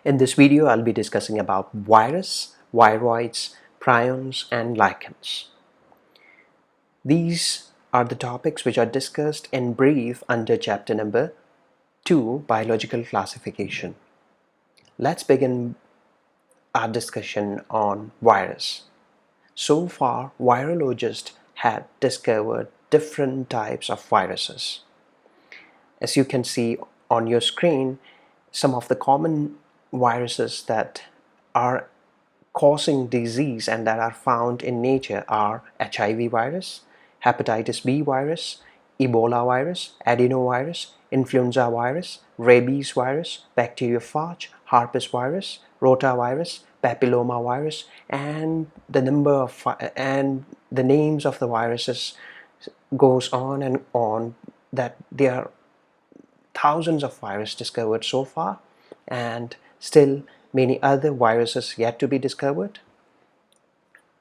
In this video, I'll be discussing about virus, viroids, prions, and lichens. These are the topics which are discussed in brief under chapter number 2, Biological Classification. Let's begin our discussion on virus. So far, virologists had discovered different types of viruses. As you can see on your screen, some of the common viruses that are causing disease and that are found in nature are HIV virus, hepatitis B virus, Ebola virus, adenovirus, influenza virus, rabies virus, bacteriophage, herpes virus, rotavirus, papilloma virus, and the names of the viruses goes on and on, that there are thousands of viruses discovered so far, and still many other viruses yet to be discovered.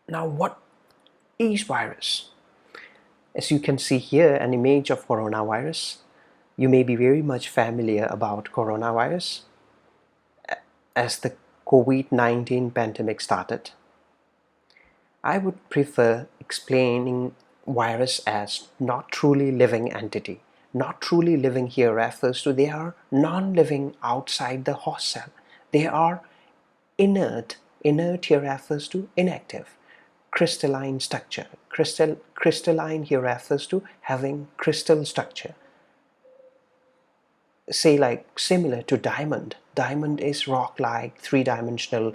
Now, what is virus? As you can see here, an image of coronavirus. You may be very much familiar about coronavirus as the COVID-19 pandemic started. I would prefer explaining virus as not truly living entity. Not truly living here refers to they are non-living outside the host cell. They are inert. Inert here refers to inactive. Crystalline structure. Crystalline here refers to having crystal structure. Say like similar to diamond. Diamond is rock-like three-dimensional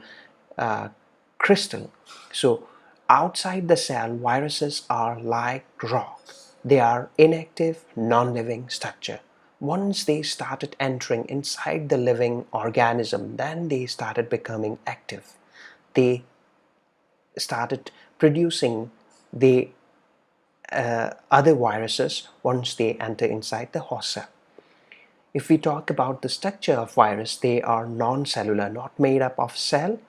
crystal. So outside the cell, viruses are like rock. They are inactive, non-living structure. Once they started entering inside the living organism, then they started becoming active. They started producing the other viruses once they enter inside the host cell. If we talk about the structure of virus, they are non-cellular, not made up of cell.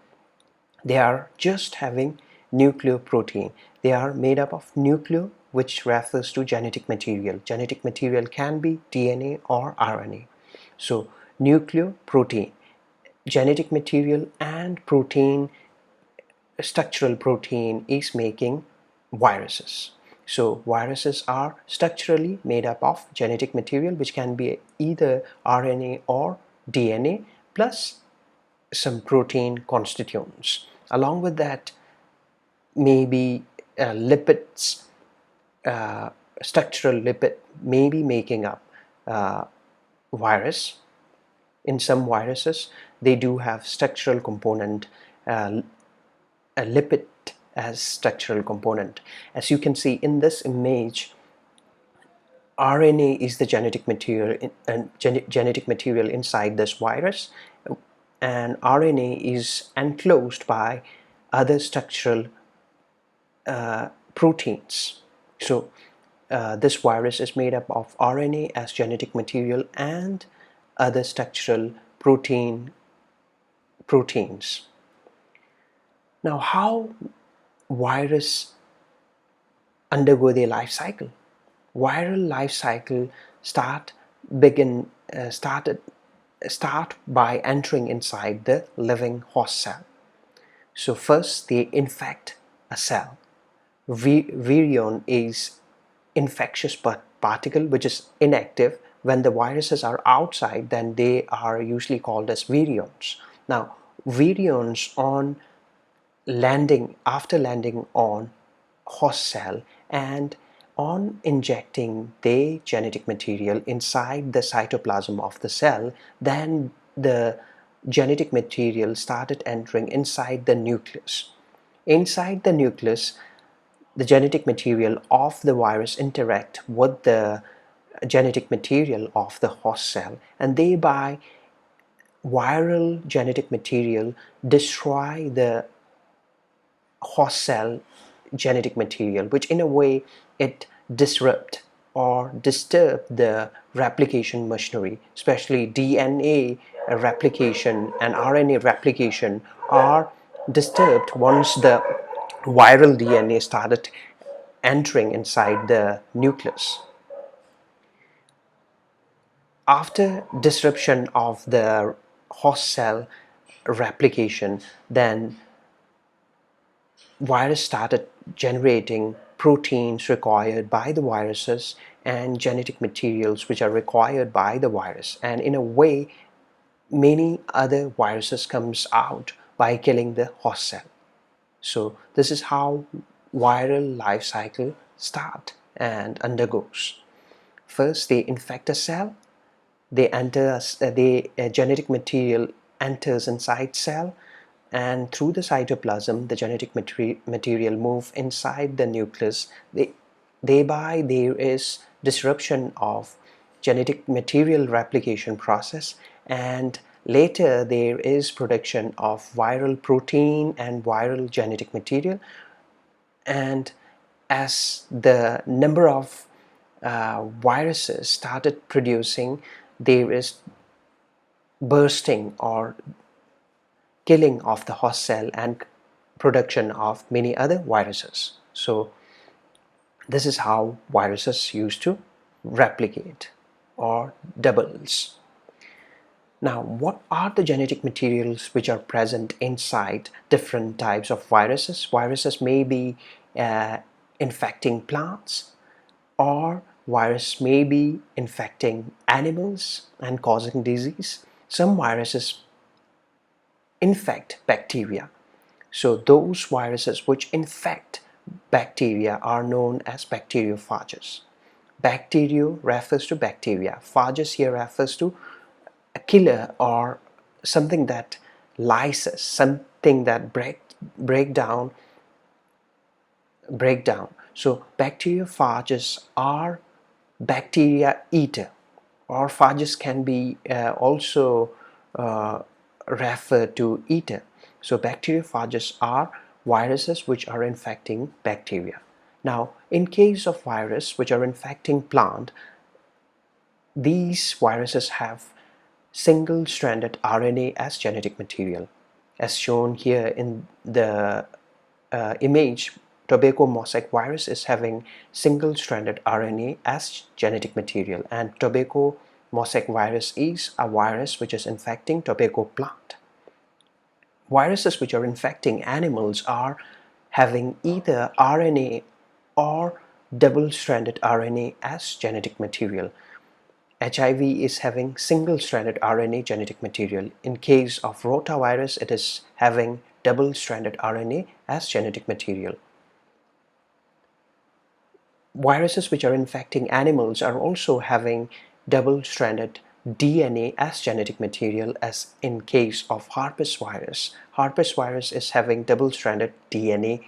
They are just having nucleoprotein. They are made up of nucleo, which refers to genetic material. Genetic material can be DNA or RNA. So nucleoprotein, genetic material and protein, structural protein is making viruses. So viruses are structurally made up of genetic material, which can be either RNA or DNA plus some protein constituents. Along with that, maybe lipids, structural lipid may be making up virus. In some viruses, they do have structural component, a lipid as structural component. As you can see in this image, RNA is the genetic material inside this virus, and RNA is enclosed by other structural proteins. So this virus is made up of RNA as genetic material and other structural proteins. Now, how virus undergo their life cycle? Viral life cycle start by entering inside the living host cell. So first they infect a cell. Virion is infectious particle which is inactive. When the viruses are outside, then they are usually called as virions. Now, virions after landing on host cell and on injecting the genetic material inside the cytoplasm of the cell, then the genetic material started entering inside the nucleus. Inside the nucleus, the genetic material of the virus interact with the genetic material of the host cell, and thereby viral genetic material destroy the host cell genetic material, which in a way it disrupt or disturb the replication machinery, especially DNA replication and RNA replication are disturbed once the viral DNA started entering inside the nucleus. After disruption of the host cell replication, then virus started generating proteins required by the viruses and genetic materials which are required by the virus, and in a way many other viruses comes out by killing the host cell. So this is how viral life cycle start and undergoes. First they infect a cell, they enter the genetic material enters inside cell, and through the cytoplasm the genetic material move inside the nucleus. Thereby there is disruption of genetic material replication process, and later there is production of viral protein and viral genetic material. And as the number of viruses started producing, there is bursting or killing of the host cell and production of many other viruses. So this is how viruses used to replicate or doubles. Now, what are the genetic materials which are present inside different types of viruses? Viruses may be infecting plants, or virus may be infecting animals and causing disease. Some viruses infect bacteria. So those viruses which infect bacteria are known as bacteriophages. Bacterio refers to bacteria. Phages here refers to a killer or something that lyses, something that break down. So bacteriophages are bacteria eater, or phages can be also referred to eater. So bacteriophages are viruses which are infecting bacteria. Now, in case of virus which are infecting plant, these viruses have single-stranded RNA as genetic material. As shown here in the image, tobacco mosaic virus is having single-stranded RNA as genetic material, and tobacco mosaic virus is a virus which is infecting tobacco plant. Viruses which are infecting animals are having either RNA or double-stranded RNA as genetic material. HIV is having single-stranded RNA genetic material. In case of rotavirus, it is having double-stranded RNA as genetic material. Viruses which are infecting animals are also having double-stranded DNA as genetic material, as in case of herpes virus. Herpes virus is having double-stranded DNA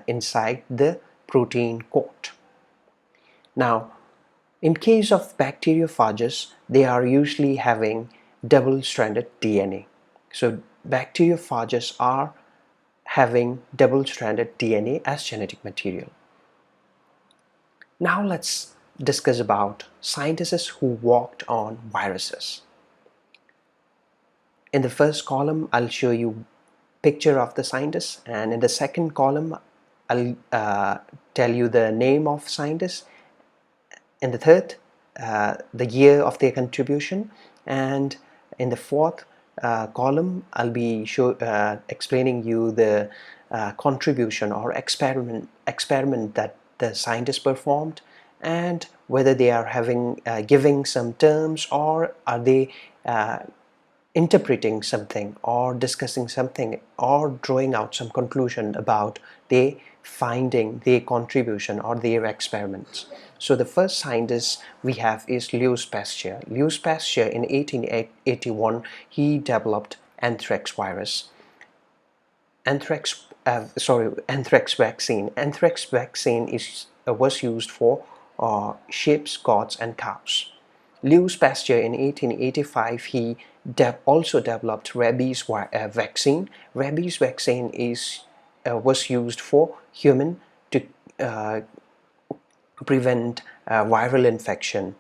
inside the protein coat. Now, in case of bacteriophages, they are usually having double-stranded DNA. So bacteriophages are having double-stranded DNA as genetic material. Now let's discuss about scientists who worked on viruses. In the first column, I'll show you picture of the scientist, and in the second column, I'll tell you the name of scientists. In the third, the year of their contribution, and in the fourth column, I'll be explaining you the contribution or experiment that the scientists performed, and whether they are having giving some terms, or are they interpreting something or discussing something or drawing out some conclusion about their finding, their contribution or their experiments. So the first scientist we have is Louis Pasteur. Louis Pasteur in 1881 he developed anthrax virus. Anthrax vaccine. Anthrax vaccine was used for sheep, goats and cows. Louis Pasteur in 1885 he also developed rabies vaccine. Rabies vaccine was used for human to prevent viral infection.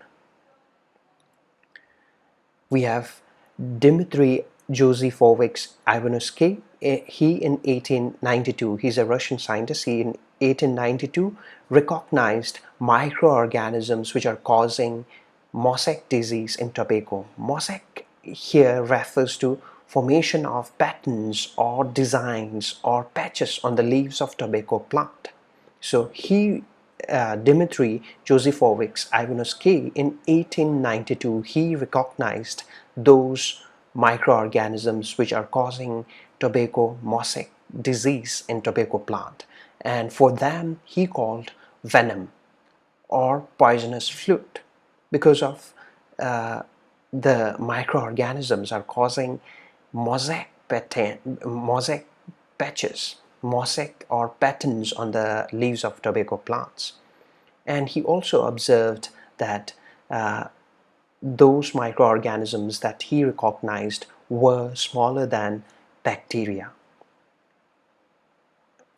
We have Dmitry Josephovich Ivanovsky. He in 1892, he's a Russian scientist. He in 1892 recognized microorganisms which are causing mosaic disease in tobacco. Mosaic here refers to formation of patterns or designs or patches on the leaves of tobacco plant. So Dmitry Josephovich Ivanovsky in 1892, he recognized those microorganisms which are causing tobacco mosaic disease in tobacco plant, and for them he called venom or poisonous fluid, because of uh, the microorganisms are causing mosaic patches, mosaic or patterns on the leaves of tobacco plants. And he also observed that those microorganisms that he recognized were smaller than bacteria.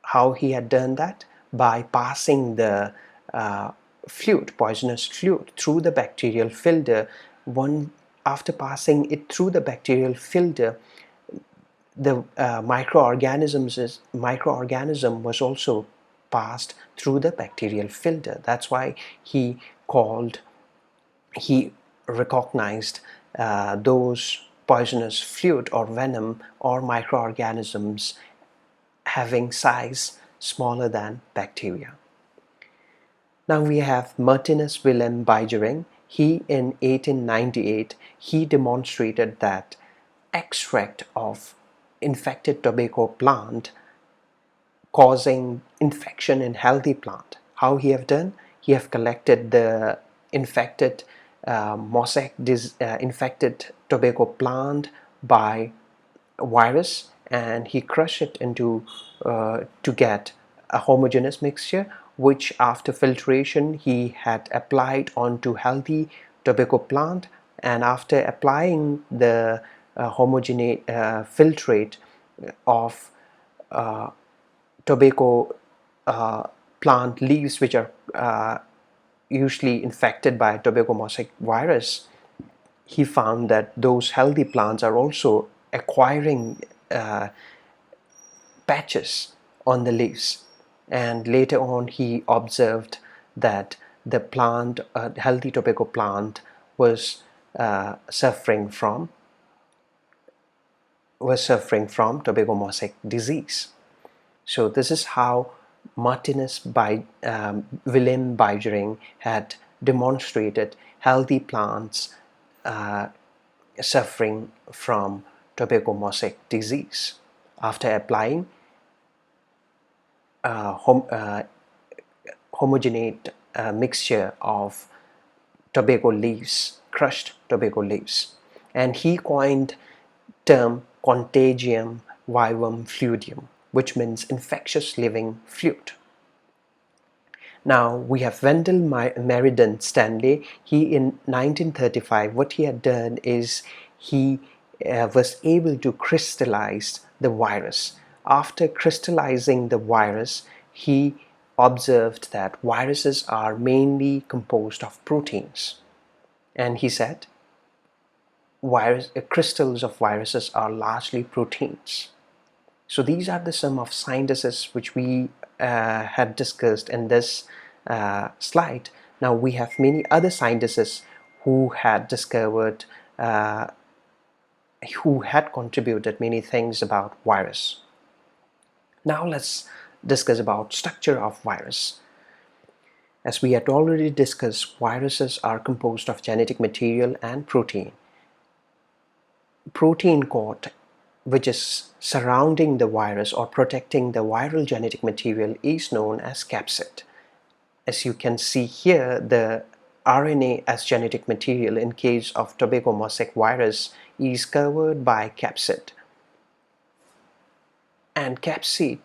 How he had done that? By passing the poisonous fluid, through the bacterial filter. After passing it through the bacterial filter, the microorganism was also passed through the bacterial filter. That's why he recognized those poisonous fluid or venom or microorganisms having size smaller than bacteria. Now we have Martinus Wilhelm Beijering. He in 1898, he demonstrated that extract of infected tobacco plant causing infection in healthy plant. How he have done? He have collected the infected infected tobacco plant by virus, and he crushed it into to get a homogeneous mixture, which after filtration he had applied onto healthy tobacco plant. And after applying the homogeneous filtrate of tobacco plant leaves, which are usually infected by tobacco mosaic virus, he found that those healthy plants are also acquiring patches on the leaves. And later on he observed that the plant, healthy tobacco plant, was suffering from tobacco mosaic disease. So this is how Wilhelm Beijering had demonstrated healthy plants suffering from tobacco mosaic disease after applying homogeneous mixture of tobacco leaves, crushed tobacco leaves. And he coined term contagium vivum fluidum, which means infectious living fluid. Now we have Wendell Meriden Stanley. He in 1935, what he had done is he was able to crystallize the virus. After crystallizing the virus, he observed that viruses are mainly composed of proteins. And he said crystals of viruses are largely proteins. So these are the some of scientists which we had discussed in this slide. Now we have many other scientists who had discovered, who had contributed many things about virus. Now let's discuss about structure of virus. As we had already discussed, viruses are composed of genetic material and protein. Protein coat, which is surrounding the virus or protecting the viral genetic material, is known as capsid. As you can see here, the RNA as genetic material in case of tobacco mosaic virus is covered by capsid. And capsid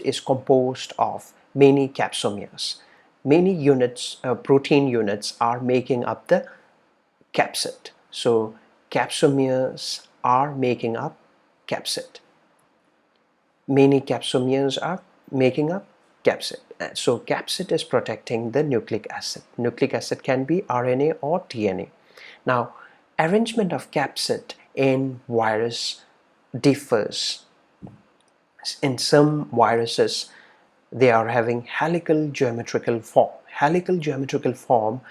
is composed of many capsomeres. Many units, protein units, are making up the capsid. So capsomeres are making up capsid. Many capsomeres are making up capsid. So capsid is protecting the nucleic acid. Nucleic acid can be RNA or DNA. Now, arrangement of capsid in virus differs. In some viruses, they are having helical geometrical form. Helical geometrical form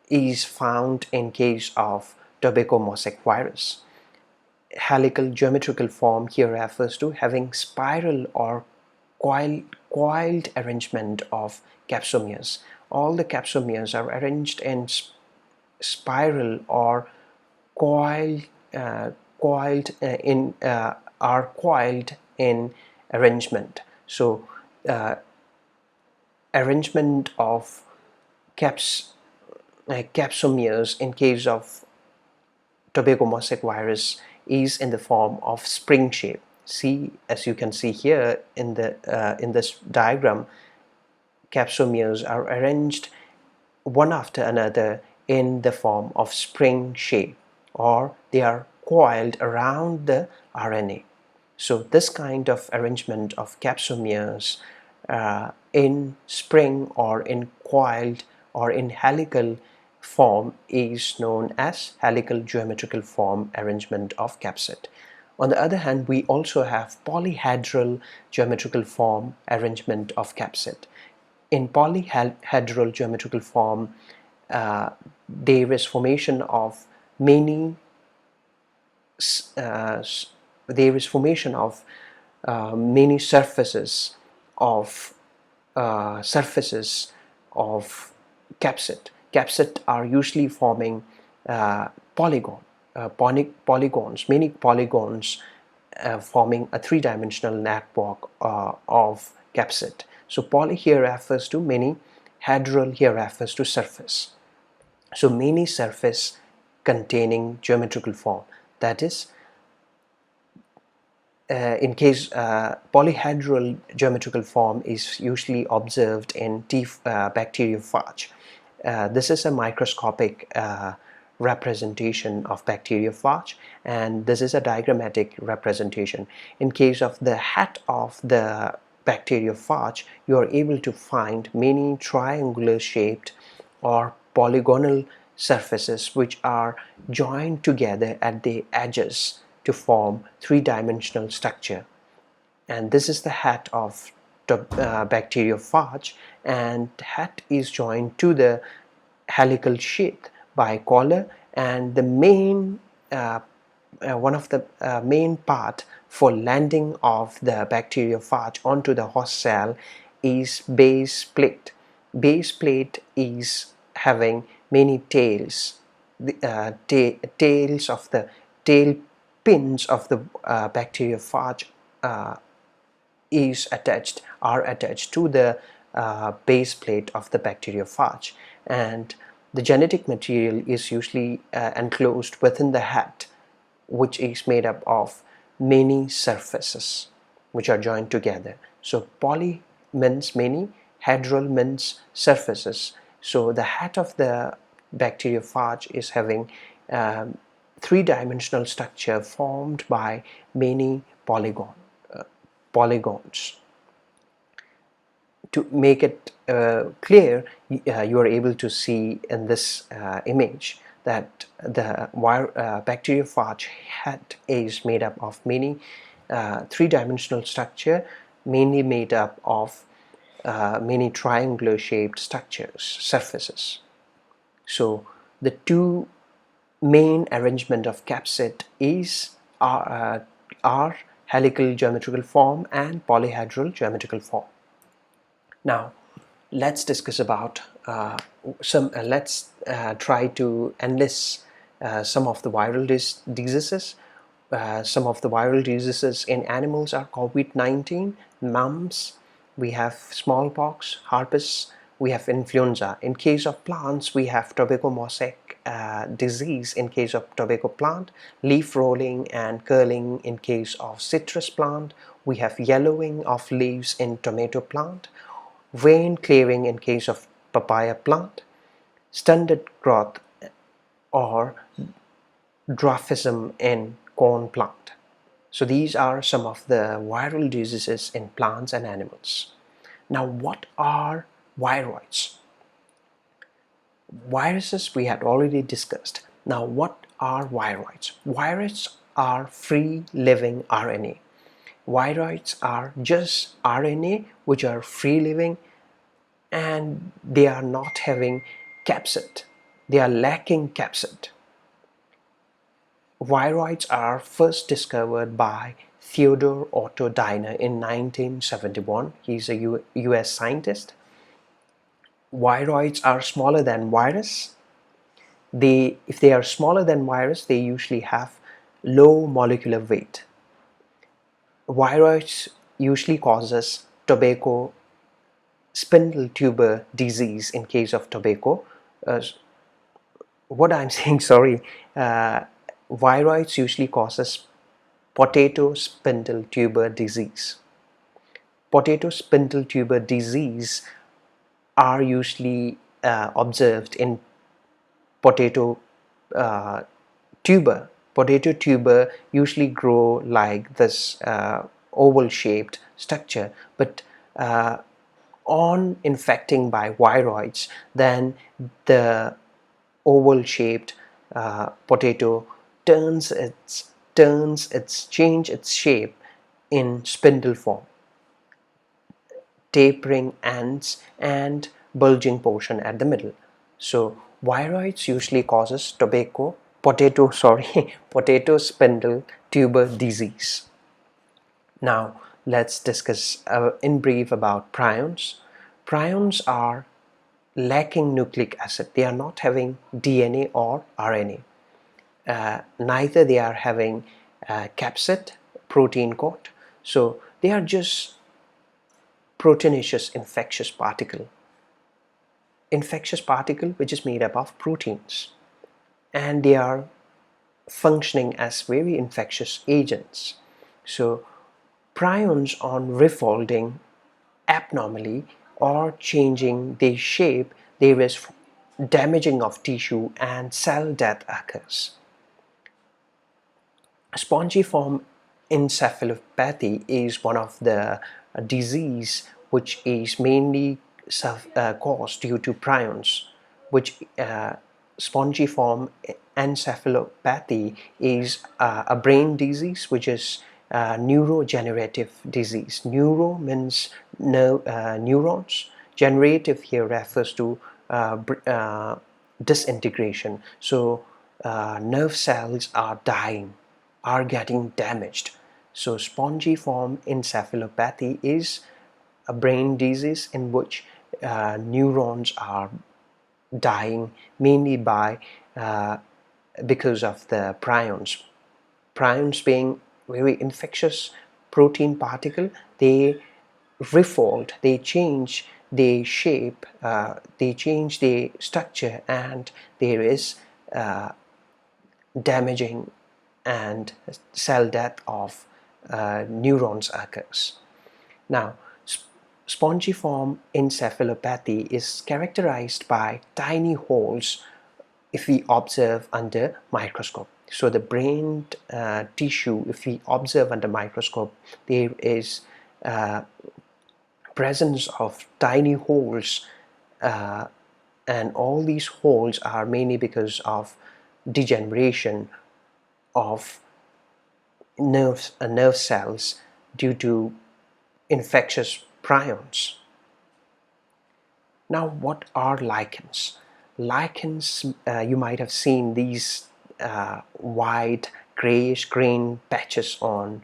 is found in case of tobacco mosaic virus. helical geometrical form here refers to having spiral or coiled arrangement of capsomeres. All the capsomeres are arranged in spiral or coiled coiled in are coiled in arrangement. So arrangement of capsomeres in case of tobacco mosaic virus is in the form of spring shape. See, as you can see here in this diagram, capsomeres are arranged one after another in the form of spring shape, or they are coiled around the RNA. So this kind of arrangement of capsomeres in spring or in coiled or in helical form is known as helical geometrical form arrangement of capsid. On the other hand, we also have polyhedral geometrical form arrangement of capsid. In polyhedral geometrical form, there is formation of many many surfaces of capsid. Capsid are usually forming polygons, many polygons forming a three-dimensional network of capsid. So poly here refers to many, hedral here refers to surface. So many surface containing geometrical form, that is in case polyhedral geometrical form is usually observed in bacteriophage. This is a microscopic representation of bacteriophage, and this is a diagrammatic representation. In case of the head of the bacteriophage, you are able to find many triangular shaped or polygonal surfaces which are joined together at the edges to form three-dimensional structure. And this is the head of the bacteriophage, and head is joined to the helical sheath by collar, and the main one of the main part for landing of the bacteriophage onto the host cell is base plate. Base plate is having many tails, the tails of the tail pins of the bacteriophage are attached to the base plate of the bacteriophage, and the genetic material is usually enclosed within the head, which is made up of many surfaces which are joined together. So poly means many, hedral means surfaces. So the head of the bacteriophage is having three-dimensional structure formed by many polygons. To make it clear, you are able to see in this image that the bacteriophage head is made up of many three-dimensional structure, mainly made up of many triangular shaped surfaces. So the two main arrangement of capsid are helical geometrical form and polyhedral geometrical form. Now let's discuss about let's try to enlist some of the viral diseases. Some of the viral diseases in animals are COVID-19, mumps, we have smallpox, herpes, we have influenza. In case of plants, we have tobacco mosaic disease in case of tobacco plant, leaf rolling and curling in case of citrus plant, we have yellowing of leaves in tomato plant, vein clearing in case of papaya plant, stunted growth or dwarfism in corn plant. So these are some of the viral diseases in plants and animals. Now, what are viroids? Viruses we had already discussed. Now, what are viroids? Viroids are free living RNA. Viroids are just RNA which are free living, and they are not having capsid. They are lacking capsid. Viroids are first discovered by Theodore Otto Diner in 1971. He's a US scientist. Viroids are smaller than virus. If they are smaller than virus, they usually have low molecular weight. Viroids usually causes tobacco spindle tuber disease in case of tobacco. Uh, what I'm saying, sorry, viroids usually causes potato spindle tuber disease. Potato spindle tuber disease are usually observed in potato uh, tuber. Potato tuber usually grow like this oval shaped structure, but on infecting by viroids, then the oval shaped potato change its shape in spindle form, tapering ends and bulging portion at the middle. So viroids usually causes potato spindle tuber disease. Now let's discuss in brief about prions. Prions are lacking nucleic acid. They are not having DNA or RNA. Neither they are having capsid, protein coat. So they are just proteinaceous infectious particle which is made up of proteins, and they are functioning as very infectious agents. So prions on refolding abnormally or changing their shape, there is damaging of tissue and cell death occurs. Spongiform encephalopathy is one of the disease which is mainly caused due to prions, which spongiform encephalopathy is a brain disease which is neurogenerative disease. Neuro means neurons. Generative here refers to disintegration. So nerve cells are dying, are getting damaged. So spongiform encephalopathy is a brain disease in which neurons are dying mainly because of the prions. Prions being very infectious protein particle, they refold, they change their shape, they change their structure, and there is damaging and cell death of neurons occurs. Now, spongiform encephalopathy is characterized by tiny holes if we observe under microscope. So the brain tissue, if we observe under microscope, there is presence of tiny holes, and all these holes are mainly because of degeneration of nerve cells due to infectious prions. Now, what are lichens? Lichens, you might have seen these white grayish green patches on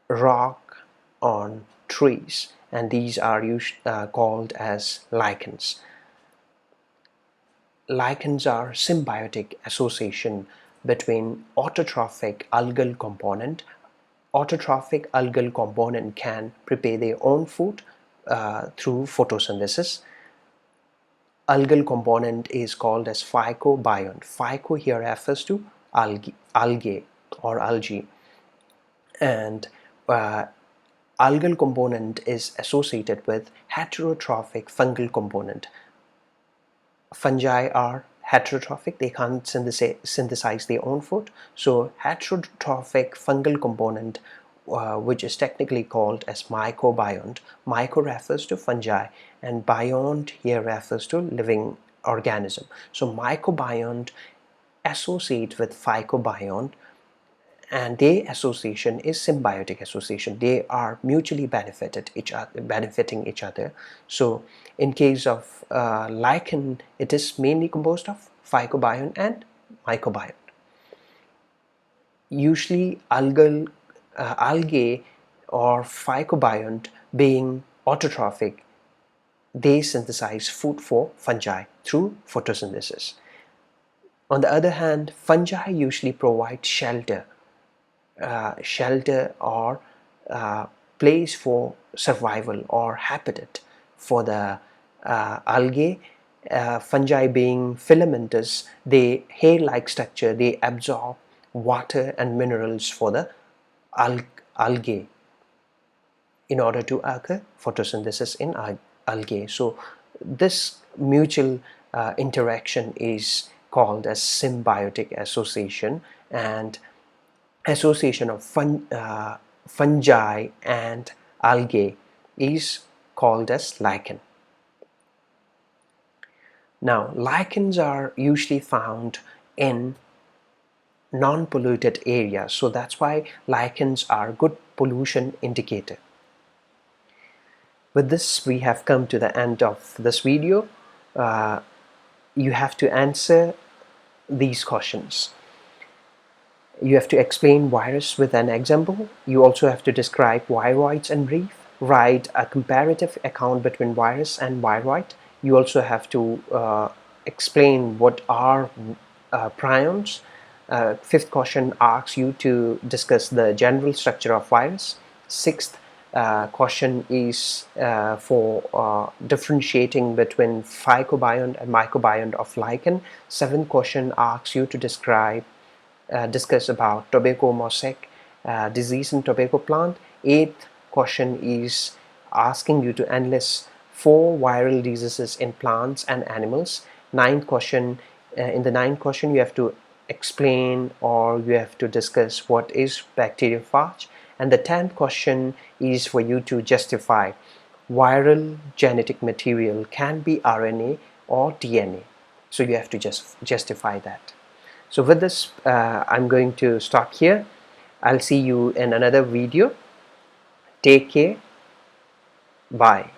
rock, on trees, and these are called as lichens. Lichens are symbiotic association between autotrophic algal component. Autotrophic algal component can prepare their own food through photosynthesis. Algal component is called as phycobiont. Phyco here refers to algae or algae, and algal component is associated with heterotrophic fungal component. Fungi are heterotrophic, they can't synthesize their own food. So heterotrophic fungal component, which is technically called as mycobiont. Myco refers to fungi and biont here refers to living organism. So mycobiont associate with phycobiont, and their association is symbiotic association. They are mutually benefiting each other. So in case of lichen, it is mainly composed of phycobiont and mycobiont. usually algae or phycobiont being autotrophic, they synthesize food for fungi through photosynthesis. On the other hand, fungi usually provide shelter or place for survival or habitat for the algae. Fungi being filamentous, they hair-like structure, they absorb water and minerals for the algae in order to occur photosynthesis in algae. So this mutual interaction is called as symbiotic association, and association of fungi and algae is called as lichen. Now, lichens are usually found in non-polluted areas, so that's why lichens are good pollution indicator. With this, we have come to the end of this video. You have to answer these questions. You have to explain virus with an example. You also have to describe viroids in brief, write a comparative account between virus and viroid. You also have to explain what are prions. Fifth question asks you to discuss the general structure of virus. Sixth question is for differentiating between phycobiont and mycobiont of lichen. Seventh question asks you to discuss about tobacco mosaic disease in tobacco plant. Eighth question is asking you to enlist 4 viral diseases in plants and animals. Ninth question, in the ninth question you have to explain or you have to discuss what is bacteriophage. And the 10th question is for you to justify viral genetic material can be RNA or DNA. So you have to just justify that. So with this, I'm going to stop here. I'll see you in another video. Take care. Bye.